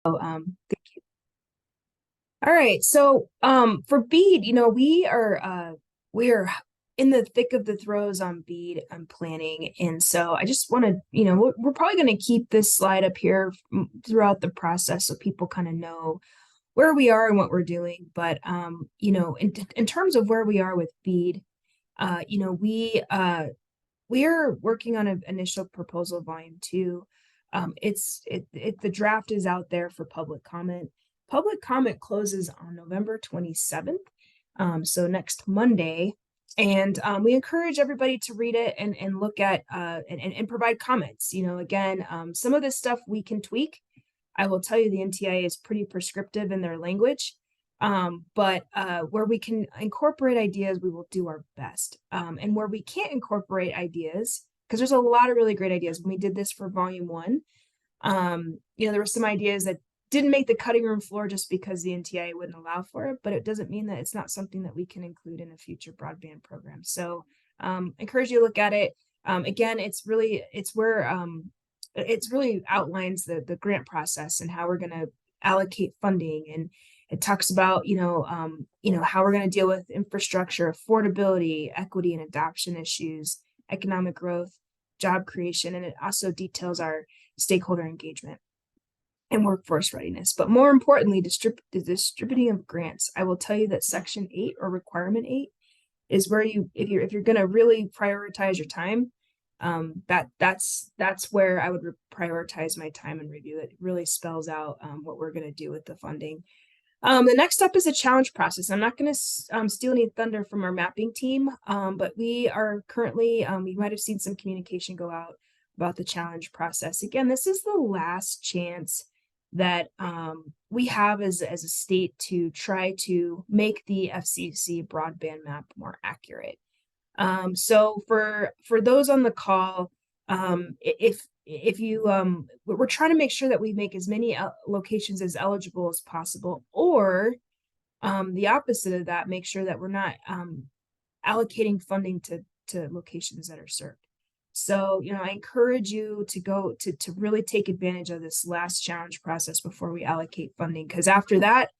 Thank you. All right. So, for bead, we are in the thick of the throes on bead planning, and so I just want to, we're probably going to keep this slide up here throughout the process so people kind of know where we are and what we're doing. But in terms of where we are with bead, we are working on an initial proposal volume 2. The draft is out there for public comment. Public comment closes on November 27th, so next Monday. And we encourage everybody to read it and look at and provide comments. Again, some of this stuff we can tweak. I will tell you the NTIA is pretty prescriptive in their language. But where we can incorporate ideas, we will do our best. And where we can't incorporate ideas, because there's a lot of really great ideas. When we did this for volume 1, there were some ideas that didn't make the cutting room floor just because the NTIA wouldn't allow for it, but it doesn't mean that it's not something that we can include in a future broadband program. So encourage you to look at it. Again, it's really outlines the grant process and how we're going to allocate funding, and it talks about how we're going to deal with infrastructure, affordability, equity and adoption issues, economic growth, job creation, and it also details our stakeholder engagement and workforce readiness. But more importantly, the distributing of grants. I will tell you that Section 8 or Requirement 8 is where if you're going to really prioritize your time, that's where I would prioritize my time and review. It really spells out what we're going to do with the funding. The next step is a challenge process. I'm not going to steal any thunder from our mapping team, but we are currently, you might have seen some communication go out about the challenge process. Again, this is the last chance that we have as a state to try to make the FCC broadband map more accurate. So for those on the call, if you we're trying to make sure that we make as many locations as eligible as possible, or the opposite of that, make sure that we're not allocating funding to locations that are served. So I encourage you to go to really take advantage of this last challenge process before we allocate funding, because after that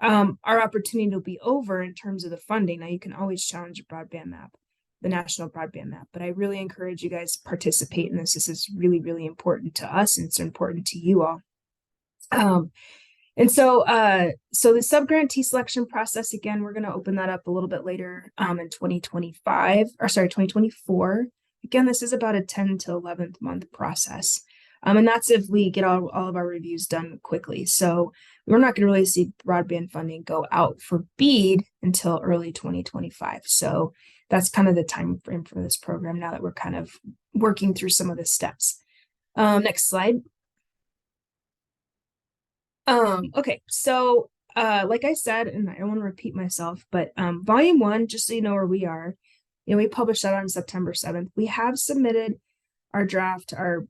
our opportunity will be over in terms of the funding. Now you can always challenge a broadband map, the national broadband map, but I really encourage you guys to participate in this. This is really, really important to us, and it's important to you all. And so the subgrantee selection process, again, we're going to open that up a little bit later in 2024. Again, this is about a 10 to 11th month process. And that's if we get all of our reviews done quickly. So we're not going to really see broadband funding go out for BEAD until early 2025. So that's kind of the time frame for this program now that we're kind of working through some of the steps. Next slide. Okay, so like I said, and I don't want to repeat myself, but volume 1, just so you know where we are, we published that on September 7th. We have submitted our draft, our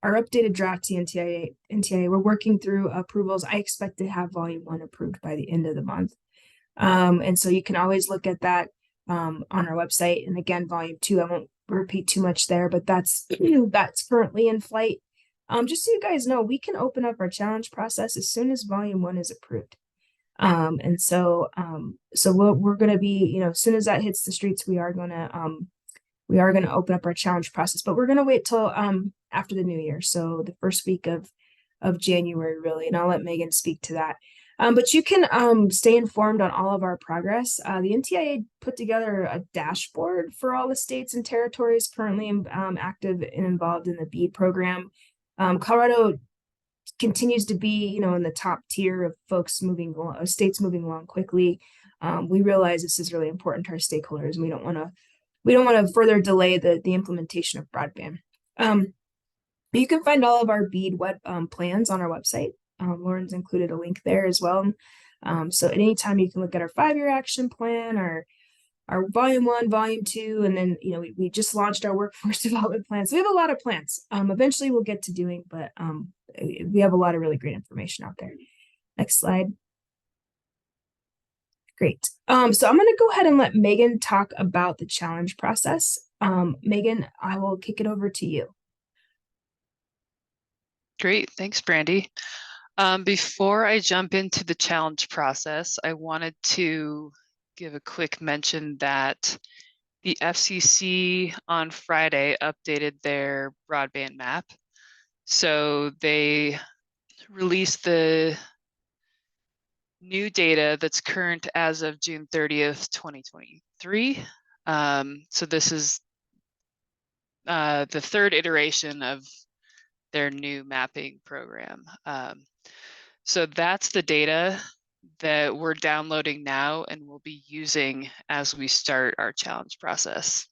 updated draft to NTIA. We're working through approvals. I expect to have volume 1 approved by the end of the month. And so you can always look at that on our website. And again, volume 2, I won't repeat too much there, but that's currently in flight. Just so you guys know, we can open up our challenge process as soon as volume 1 is approved. And so we're going to be, as soon as that hits the streets, we are going to open up our challenge process, but we're going to wait till after the new year. So the first week of January, really, and I'll let Megan speak to that. But you can stay informed on all of our progress. The NTIA put together a dashboard for all the states and territories currently active and involved in the BEAD program. Colorado continues to be, in the top tier of states moving along quickly. We realize this is really important to our stakeholders, and we don't want to further delay the implementation of broadband. But you can find all of our BEAD plans on our website. Lauren's included a link there as well. So at any time you can look at our 5-year action plan, our volume 1, volume 2, and then we just launched our workforce development plan. So we have a lot of plans. Eventually we'll get to doing, but we have a lot of really great information out there. Next slide. Great. So I'm going to go ahead and let Megan talk about the challenge process. Megan, I will kick it over to you. Great, thanks, Brandy. Before I jump into the challenge process, I wanted to give a quick mention that the FCC on Friday updated their broadband map. So they released the new data that's current as of June 30th, 2023. So this is the third iteration of their new mapping program. So that's the data that we're downloading now and we'll be using as we start our challenge process.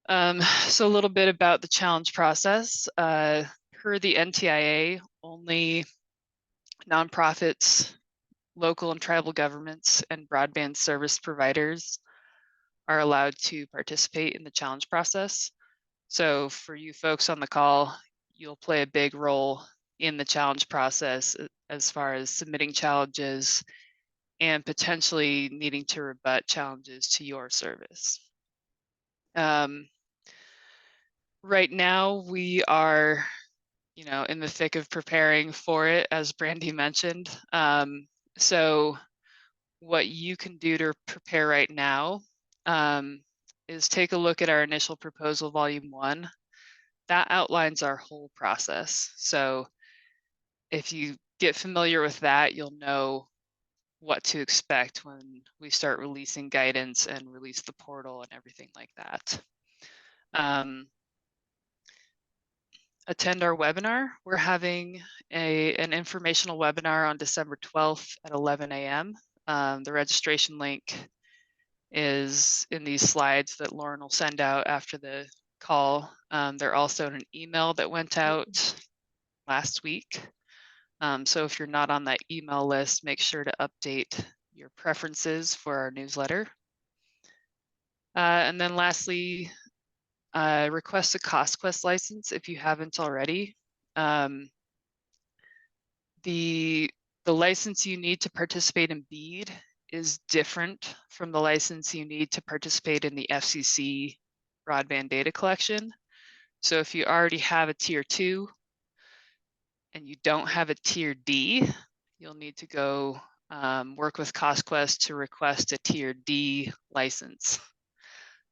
So a little bit about the challenge process. Per the NTIA, only nonprofits, local and tribal governments, and broadband service providers are allowed to participate in the challenge process. So for you folks on the call, you'll play a big role in the challenge process as far as submitting challenges and potentially needing to rebut challenges to your service. Right now we are, in the thick of preparing for it, as Brandy mentioned. So what you can do to prepare right now is take a look at our initial proposal, volume 1. That outlines our whole process. So if you get familiar with that, you'll know what to expect when we start releasing guidance and release the portal and everything like that. Attend our webinar. We're having an informational webinar on December 12th at 11 a.m. The registration link is in these slides that Lauren will send out after the call. They're also in an email that went out last week. So if you're not on that email list, make sure to update your preferences for our newsletter. And then lastly, request a CostQuest license if you haven't already. The license you need to participate in BEAD is different from the license you need to participate in the FCC broadband data collection. So if you already have a tier 2 and you don't have a tier D, you'll need to go work with CostQuest to request a tier D license.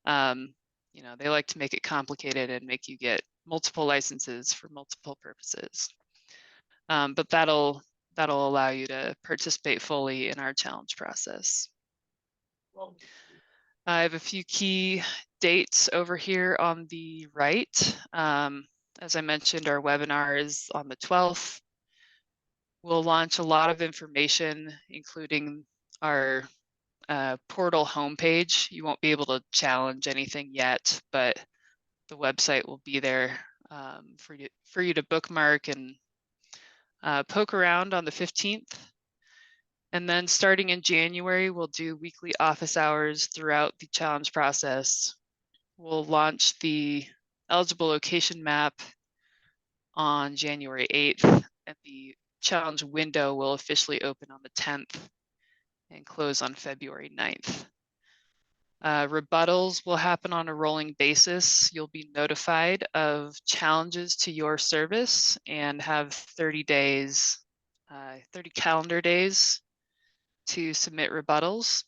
They like to make it complicated and make you get multiple licenses for multiple purposes. But that'll allow you to participate fully in our challenge process. I have a few key dates over here on the right. As I mentioned, our webinar is on the 12th. We'll launch a lot of information, including our portal homepage. You won't be able to challenge anything yet, but the website will be there for you to bookmark and poke around on the 15th. And then starting in January, we'll do weekly office hours throughout the challenge process. We'll launch the eligible location map on January 8th, and the challenge window will officially open on the 10th and close on February 9th. Rebuttals will happen on a rolling basis. You'll be notified of challenges to your service and have 30 calendar days to submit rebuttals.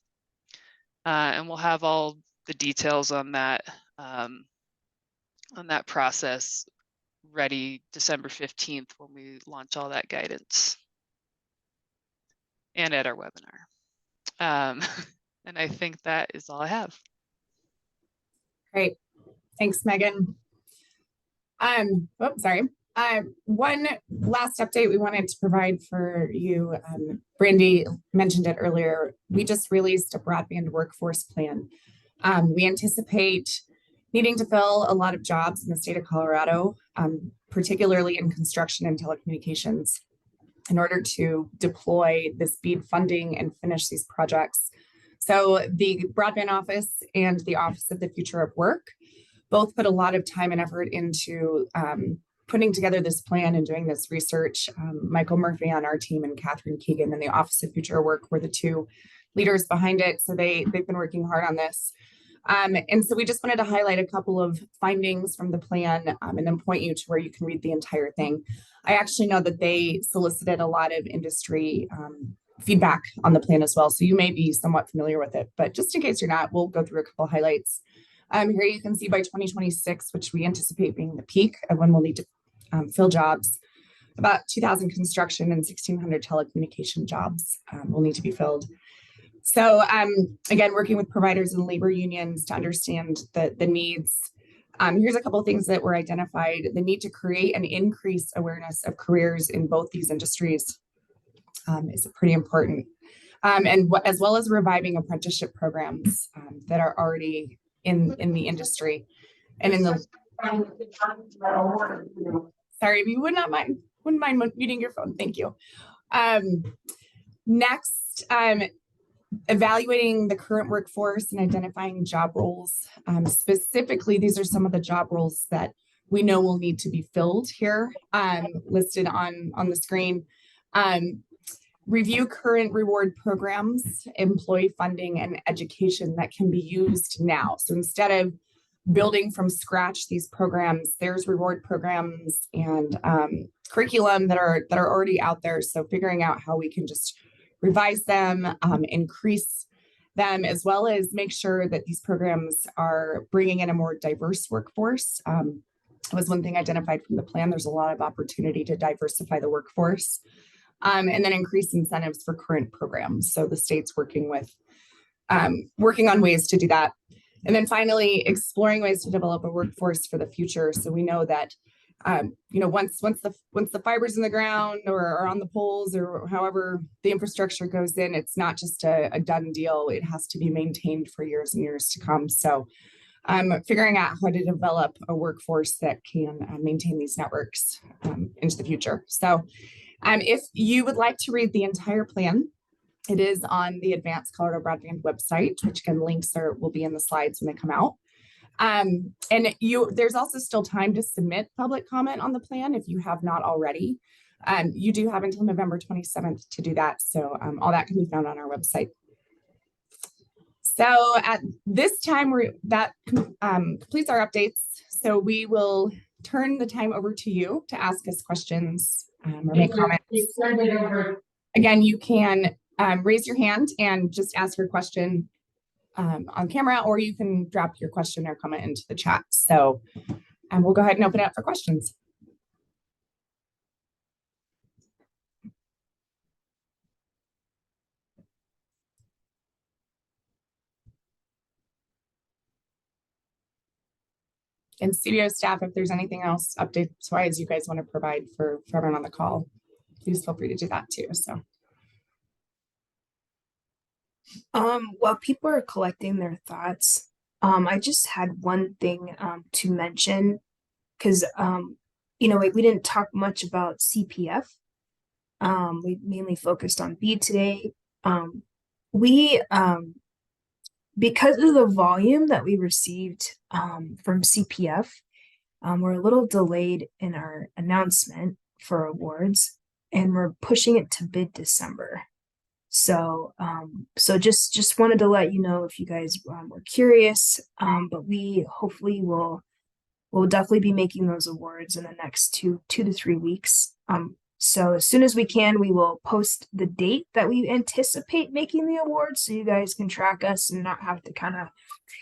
And we'll have all the details on that process ready December 15th when we launch all that guidance and at our webinar. And I think that is all I have. Great. Thanks, Megan. One last update we wanted to provide for you. Brandy mentioned it earlier. We just released a broadband workforce plan. We anticipate needing to fill a lot of jobs in the state of Colorado, particularly in construction and telecommunications, in order to deploy this BEAD funding and finish these projects. So the Broadband Office and the Office of the Future of Work both put a lot of time and effort into putting together this plan and doing this research. Michael Murphy on our team and Catherine Keegan in the Office of Future Work were the two leaders behind it. So they've been working hard on this. And so we just wanted to highlight a couple of findings from the plan, and then point you to where you can read the entire thing. I actually know that they solicited a lot of industry feedback on the plan as well, so you may be somewhat familiar with it, but just in case you're not, we'll go through a couple highlights. Here you can see by 2026, which we anticipate being the peak of when we'll need to fill jobs, about 2,000 construction and 1,600 telecommunication jobs will need to be filled. So again, working with providers and labor unions to understand the needs. Here's a couple of things that were identified. The need to create and increase awareness of careers in both these industries is pretty important. And as well as reviving apprenticeship programs that are already in the industry. And in the, sorry, if you wouldn't mind muting your phone, thank you. Next, evaluating the current workforce and identifying job roles. Specifically, these are some of the job roles that we know will need to be filled here, listed on the screen. Review current reward programs, employee funding, and education that can be used now. So instead of building from scratch these programs, there's reward programs and curriculum that are already out there. So figuring out how we can just revise them, increase them, as well as make sure that these programs are bringing in a more diverse workforce. Was one thing identified from the plan. There's a lot of opportunity to diversify the workforce. And then increase incentives for current programs. So the state's working on ways to do that. And then finally, exploring ways to develop a workforce for the future. So we know that, once the fiber's in the ground or on the poles or however the infrastructure goes in, it's not just a done deal. It has to be maintained for years and years to come. So figuring out how to develop a workforce that can maintain these networks into the future. So if you would like to read the entire plan, it is on the Advanced Colorado Broadband website, which again, links will be in the slides when they come out. And there's also still time to submit public comment on the plan if you have not already. You do have until November 27th to do that. So all that can be found on our website. So at this time, that completes our updates. So we will turn the time over to you to ask us questions or make comments. Again, you can raise your hand and just ask your question on camera, or you can drop your question or comment into the chat. So we'll go ahead and open it up for questions. And studio staff, if there's anything else updates-wise you guys want to provide for everyone on the call, please feel free to do that too. So, while people are collecting their thoughts, I just had one thing to mention, because we didn't talk much about CPF. We mainly focused on BEAD today. Because of the volume that we received from CPF, we're a little delayed in our announcement for awards, and we're pushing it to mid-December. So just wanted to let you know if you guys were curious, but we hopefully will definitely be making those awards in the next two to 3 weeks. So as soon as we can, we will post the date that we anticipate making the awards, so you guys can track us and not have to kind of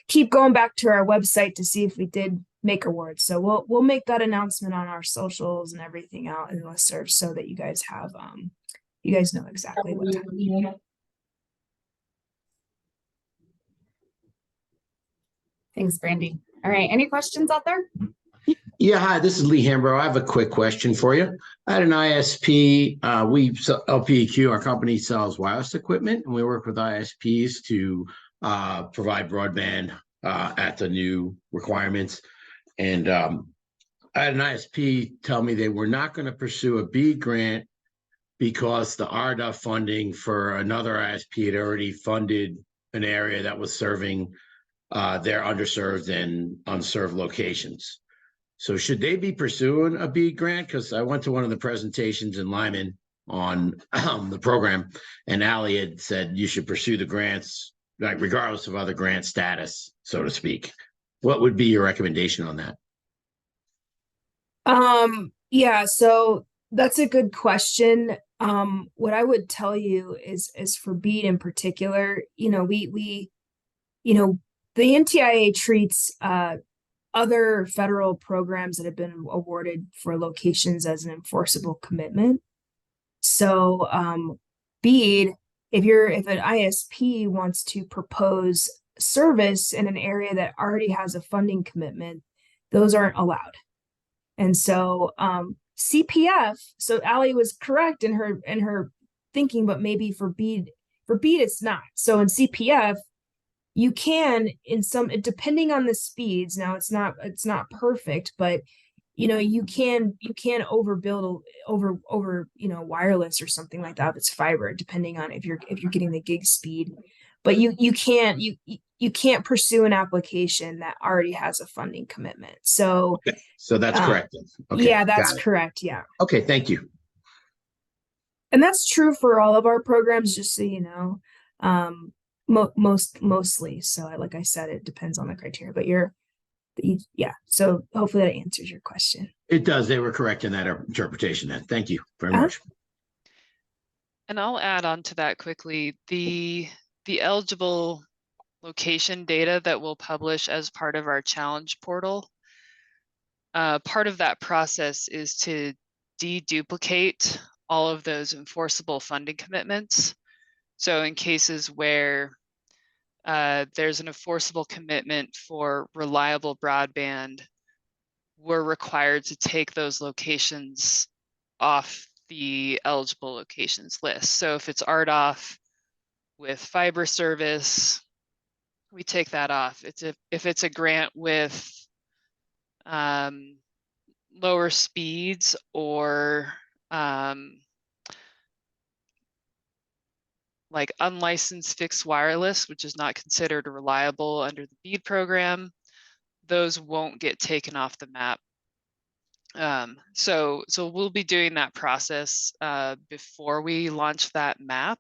keep going back to our website to see if we did make awards. So we'll make that announcement on our socials and everything out in the listserv, so that you guys have you guys know exactly what time. Thanks, Brandy. All right, any questions out there? Yeah, hi, this is Lee Hambro. I have a quick question for you. I had an ISP. LPEQ, our company, sells wireless equipment, and we work with ISPs to provide broadband at the new requirements. And I had an ISP tell me they were not going to pursue a BEAD grant because the RDOF funding for another ISP had already funded an area that was serving their underserved and unserved locations. So should they be pursuing a BEAD grant? Because I went to one of the presentations in Lyman on the program, and Allie had said you should pursue the grants like regardless of other grant status, so to speak. What would be your recommendation on that? Yeah, so that's a good question. What I would tell you is for BEAD in particular, you know, the NTIA treats other federal programs that have been awarded for locations as an enforceable commitment. So BEAD, if an ISP wants to propose service in an area that already has a funding commitment, those aren't allowed. And so CPF, so Allie was correct in her thinking, but maybe for BEAD it's not. So in CPF, you can in some, depending on the speeds, now it's not perfect, but you can overbuild over wireless or something like that if it's fiber, depending on if you're getting the gig speed. But you can't pursue an application that already has a funding commitment. So Okay. So that's correct. Okay, yeah, that's correct. Yeah. Okay, thank you. And that's true for all of our programs, just so you know. Mostly. So like I said, it depends on the criteria, but yeah. So hopefully that answers your question. It does. They were correct in that interpretation then. Thank you very much. And I'll add on to that quickly. The eligible location data that we'll publish as part of our challenge portal. Part of that process is to deduplicate all of those enforceable funding commitments. So in cases where there's an enforceable commitment for reliable broadband, we're required to take those locations off the eligible locations list. So if it's RDOF with fiber service, we take that off. If it's a grant with lower speeds or like unlicensed fixed wireless, which is not considered reliable under the BEAD program, those won't get taken off the map. So we'll be doing that process before we launch that map.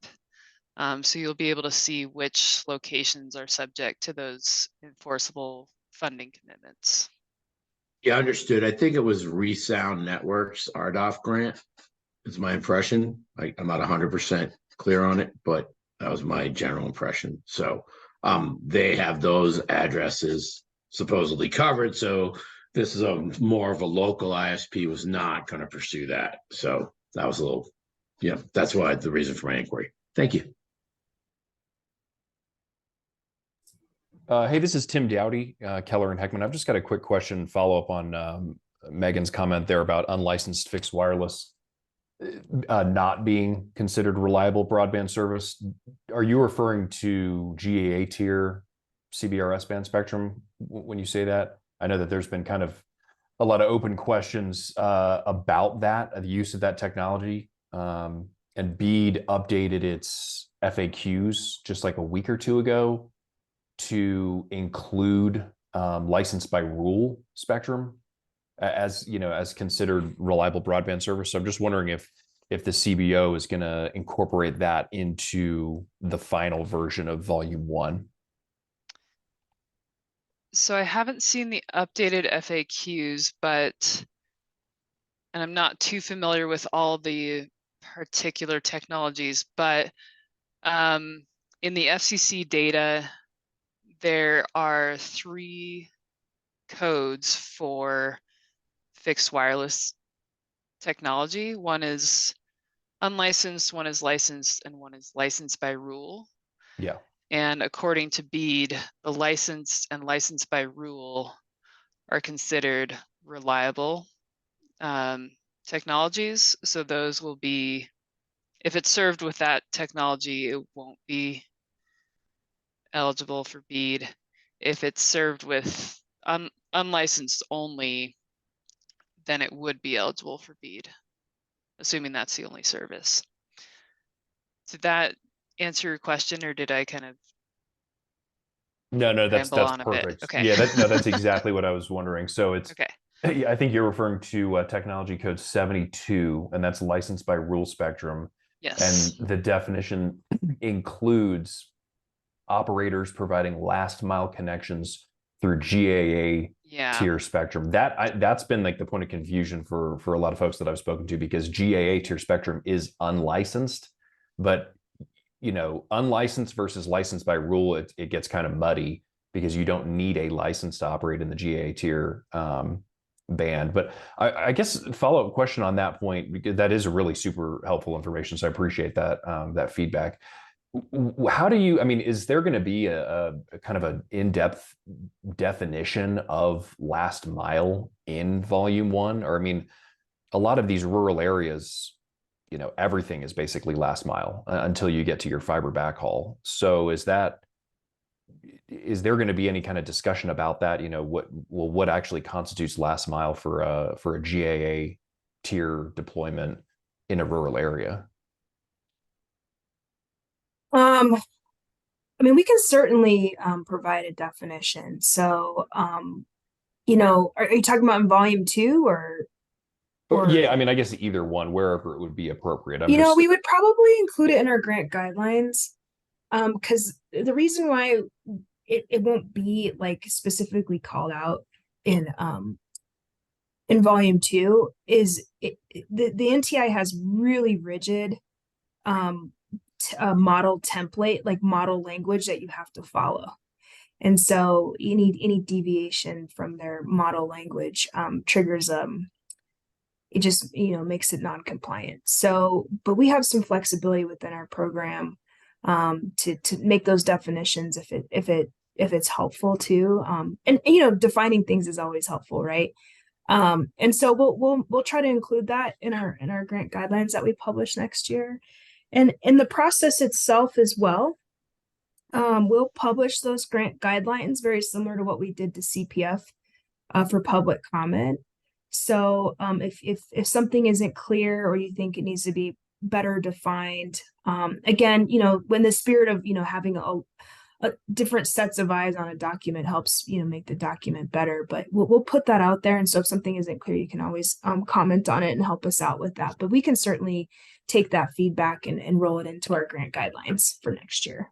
So you'll be able to see which locations are subject to those enforceable funding commitments. Yeah, understood. I think it was Resound Networks RDOF grant. Is my impression. I'm not 100% clear on it, but that was my general impression. So they have those addresses supposedly covered. So this is more of a local ISP was not going to pursue that. So that was a little, that's why the reason for my inquiry. Thank you. Hey, this is Tim Dowdy, Keller and Heckman. I've just got a quick question, follow up on Megan's comment there about unlicensed fixed wireless not being considered reliable broadband service. Are you referring to GAA tier CBRS band spectrum when you say that? I know that there's been kind of a lot of open questions about that, the use of that technology. And BEAD updated its FAQs just like a week or two ago to include licensed by rule spectrum as considered reliable broadband service. So I'm just wondering if the CBO is going to incorporate that into the final version of Volume 1. So I haven't seen the updated FAQs, and I'm not too familiar with all the particular technologies, but in the FCC data, there are 3 codes for fixed wireless technology. One is unlicensed, one is licensed, and one is licensed by rule. Yeah. And according to BEAD, the licensed and licensed by rule are considered reliable technologies. So those will be, if it's served with that technology, it won't be eligible for BEAD. If it's served with unlicensed only, then it would be eligible for BEAD, assuming that's the only service. Did that answer your question, or did I kind of No, that's perfect. Okay. Yeah, that's exactly what I was wondering. So it's okay. I think you're referring to technology code 72, and that's licensed by rule spectrum. Yes. And the definition includes operators providing last mile connections through GAA Yeah. tier spectrum. That's been like the point of confusion for a lot of folks that I've spoken to, because GAA tier spectrum is unlicensed, but unlicensed versus licensed by rule, it gets kind of muddy because you don't need a license to operate in the GAA tier band. But I guess follow-up question on that point, because that is a really super helpful information. So I appreciate that that feedback. How do you, is there going to be a kind of an in-depth definition of last mile in volume 1? Or, a lot of these rural areas, everything is basically last mile until you get to your fiber backhaul. So is there going to be any kind of discussion about that? What actually constitutes last mile for a GAA tier deployment in a rural area? We can certainly provide a definition. So, are you talking about in volume 2 or? Yeah, I guess either one, wherever it would be appropriate. We would probably include it in our grant guidelines, because the reason why it won't be like specifically called out in volume 2 is the NTI has really rigid model template, like model language that you have to follow. And so any deviation from their model language triggers it just makes it non-compliant. So, but we have some flexibility within our program to make those definitions if it's helpful too. And defining things is always helpful, right? And so we'll try to include that in our grant guidelines that we publish next year. And in the process itself as well, we'll publish those grant guidelines very similar to what we did to CPF for public comment. So if something isn't clear or you think it needs to be better defined, again, when the spirit of having a different sets of eyes on a document helps make the document better, but we'll put that out there. And so if something isn't clear, you can always comment on it and help us out with that. But we can certainly take that feedback and roll it into our grant guidelines for next year.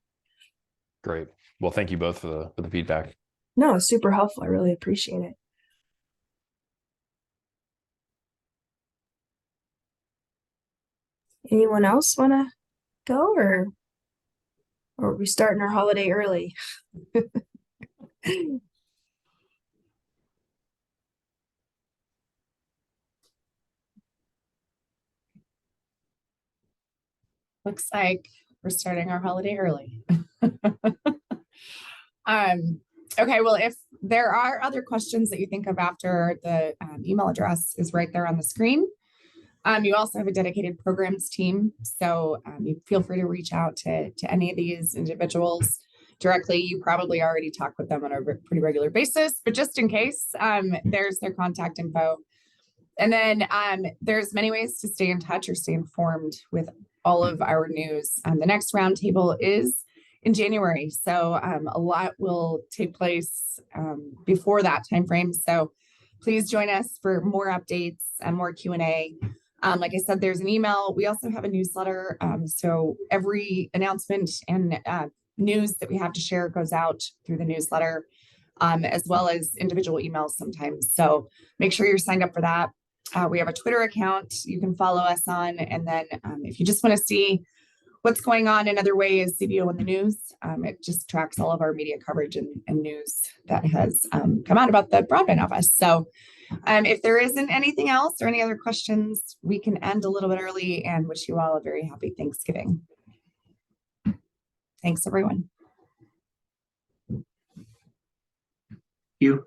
Great. Well, thank you both for the feedback. No, it's super helpful. I really appreciate it. Anyone else want to go, or are we starting our holiday early? Looks like we're starting our holiday early. Okay, well, if there are other questions that you think of after, the email address is right there on the screen. You also have a dedicated programs team, so you feel free to reach out to any of these individuals directly. You probably already talk with them on a pretty regular basis, but just in case, there's their contact info. And then there's many ways to stay in touch or stay informed with all of our news. The next roundtable is in January, so a lot will take place before that timeframe. So please join us for more updates and more Q&A. Like I said, there's an email. We also have a newsletter. So every announcement and news that we have to share goes out through the newsletter, as well as individual emails sometimes. So make sure you're signed up for that. We have a Twitter account you can follow us on. And then if you just want to see what's going on in other ways, CBO in the news, it just tracks all of our media coverage and news that has come out about the broadband office. So if there isn't anything else or any other questions, we can end a little bit early and wish you all a very happy Thanksgiving. Thanks, everyone. You.